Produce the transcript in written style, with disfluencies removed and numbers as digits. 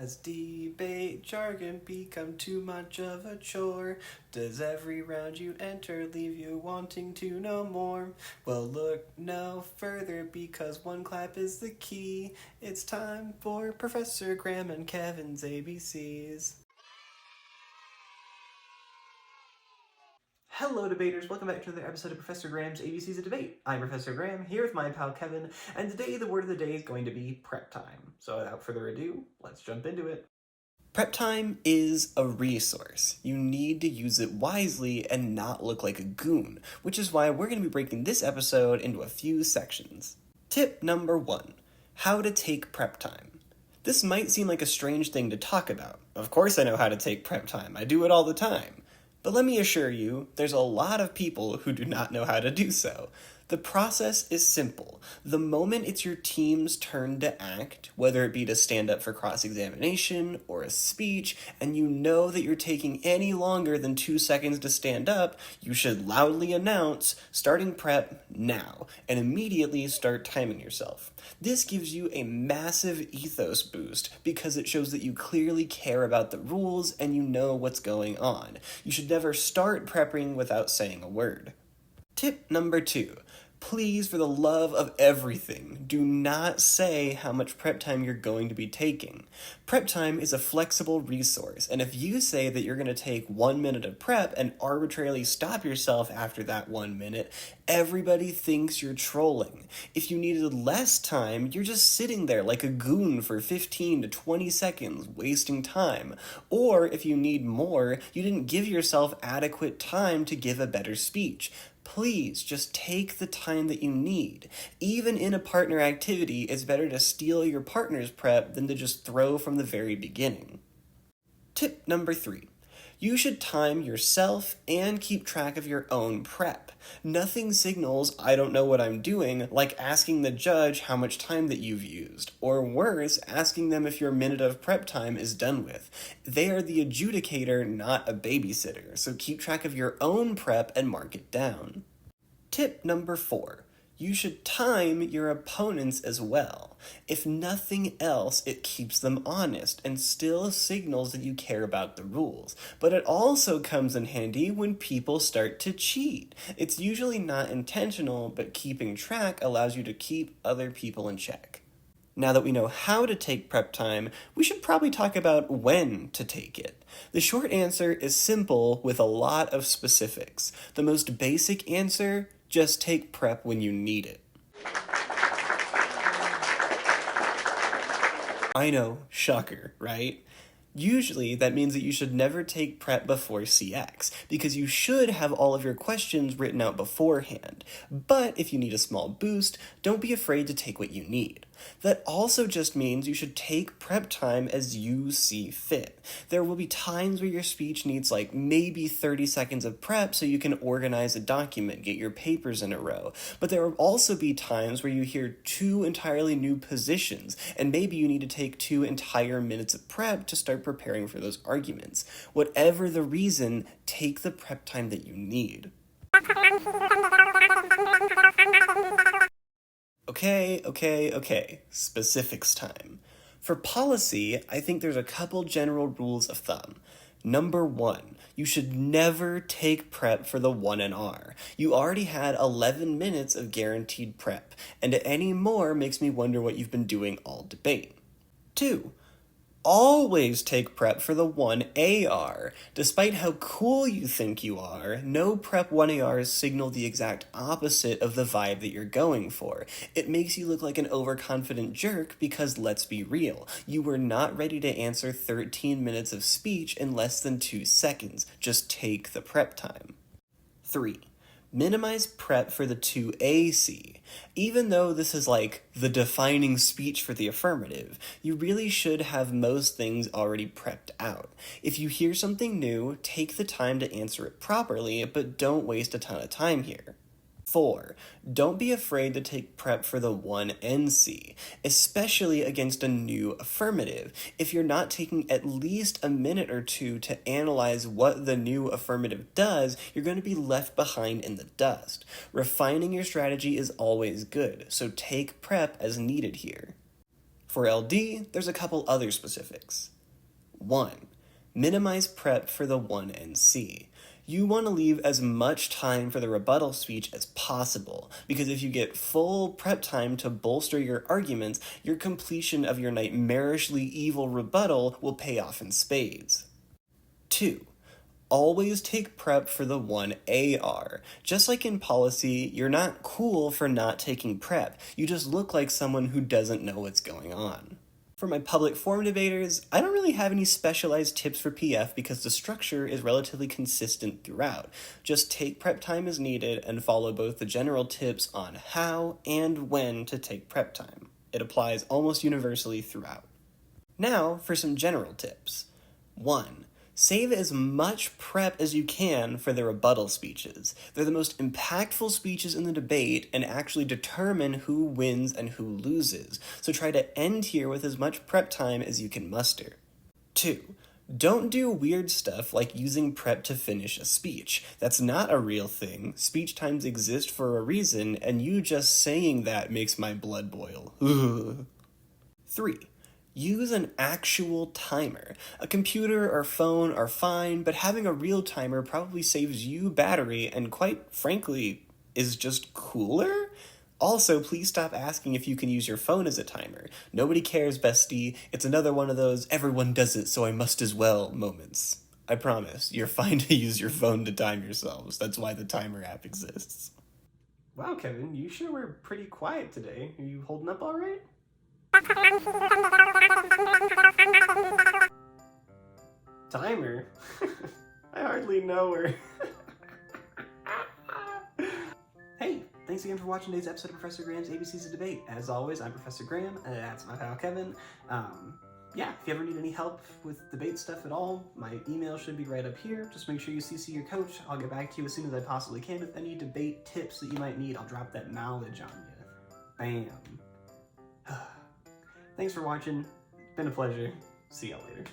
Has debate jargon become too much of a chore? Does every round you enter leave you wanting to know more? Well, look no further because one clap is the key. It's time for Professor Graham and Kevin's ABCs. Hello, debaters. Welcome back to another episode of Professor Graham's ABCs of Debate. I'm Professor Graham, here with my pal Kevin, and today the word of the day is going to be prep time. So without further ado, let's jump into it. Prep time is a resource. You need to use it wisely and not look like a goon, which is why we're going to be breaking this episode into a few sections. Tip number 1, how to take prep time. This might seem like a strange thing to talk about. Of course I know how to take prep time. I do it all the time. But let me assure you, there's a lot of people who do not know how to do so. The process is simple. The moment it's your team's turn to act, whether it be to stand up for cross-examination or a speech, and you know that you're taking any longer than 2 seconds to stand up, you should loudly announce, starting prep now, and immediately start timing yourself. This gives you a massive ethos boost because it shows that you clearly care about the rules and you know what's going on. You should never start prepping without saying a word. Tip number 2. Please, for the love of everything, do not say how much prep time you're going to be taking. Prep time is a flexible resource, and if you say that you're going to take 1 minute of prep and arbitrarily stop yourself after that 1 minute, everybody thinks you're trolling. If you needed less time, you're just sitting there like a goon for 15 to 20 seconds, wasting time. Or if you need more, you didn't give yourself adequate time to give a better speech. Please just take the time that you need. Even in a partner activity, it's better to steal your partner's prep than to just throw from the very beginning. Tip number 3. You should time yourself and keep track of your own prep. Nothing signals I don't know what I'm doing like asking the judge how much time that you've used, or worse, asking them if your minute of prep time is done with. They are the adjudicator, not a babysitter, so keep track of your own prep and mark it down. Tip number 4. You should time your opponents as well. If nothing else, it keeps them honest and still signals that you care about the rules. But it also comes in handy when people start to cheat. It's usually not intentional, but keeping track allows you to keep other people in check. Now that we know how to take prep time, we should probably talk about when to take it. The short answer is simple with a lot of specifics. The most basic answer: just take prep when you need it. I know, shocker, right? Usually, that means that you should never take prep before CX, because you should have all of your questions written out beforehand. But if you need a small boost, don't be afraid to take what you need. That also just means you should take prep time as you see fit. There will be times where your speech needs like maybe 30 seconds of prep so you can organize a document, get your papers in a row. But there will also be times where you hear 2 entirely new positions, and maybe you need to take 2 entire minutes of prep to start preparing for those arguments. Whatever the reason, take the prep time that you need. Okay. Specifics time. For policy, I think there's a couple general rules of thumb. Number 1, you should never take prep for the 1NR. You already had 11 minutes of guaranteed prep, and any more makes me wonder what you've been doing all debate. 2, always take prep for the 1AR. Despite how cool you think you are, no prep 1ARs signal the exact opposite of the vibe that you're going for. It makes you look like an overconfident jerk because, let's be real, you were not ready to answer 13 minutes of speech in less than 2 seconds. Just take the prep time. 3. Minimize prep for the 2AC. Even though this is like the defining speech for the affirmative, you really should have most things already prepped out. If you hear something new, take the time to answer it properly, but don't waste a ton of time here. 4. Don't be afraid to take prep for the 1NC, especially against a new affirmative. If you're not taking at least a minute or 2 to analyze what the new affirmative does, you're going to be left behind in the dust. Refining your strategy is always good, so take prep as needed here. For LD, there's a couple other specifics. 1. Minimize prep for the 1NC. You want to leave as much time for the rebuttal speech as possible, because if you get full prep time to bolster your arguments, your completion of your nightmarishly evil rebuttal will pay off in spades. 2. Always take prep for the 1AR. Just like in policy, you're not cool for not taking prep, you just look like someone who doesn't know what's going on. For my public forum debaters, I don't really have any specialized tips for PF because the structure is relatively consistent throughout. Just take prep time as needed and follow both the general tips on how and when to take prep time. It applies almost universally throughout. Now for some general tips. 1. Save as much prep as you can for the rebuttal speeches. They're the most impactful speeches in the debate and actually determine who wins and who loses, so try to end here with as much prep time as you can muster. 2. Don't do weird stuff like using prep to finish a speech. That's not a real thing. Speech times exist for a reason, and you just saying that makes my blood boil. 3. Use an actual timer. A computer or phone are fine, but having a real timer probably saves you battery and, quite frankly, is just cooler? Also, please stop asking if you can use your phone as a timer. Nobody cares, bestie. It's another one of those everyone does it so I must as well moments. I promise, you're fine to use your phone to time yourselves. That's why the timer app exists. Wow, Kevin, you sure were pretty quiet today. Are you holding up all right? Timer? I hardly know her. Hey, thanks again for watching today's episode of Professor Graham's ABCs of Debate. As always, I'm Professor Graham, and that's my pal Kevin. Yeah, if you ever need any help with debate stuff at all, my email should be right up here. Just make sure you CC your coach. I'll get back to you as soon as I possibly can with any debate tips that you might need. I'll drop that knowledge on you. Bam. Thanks for watching. It's been a pleasure. See y'all later.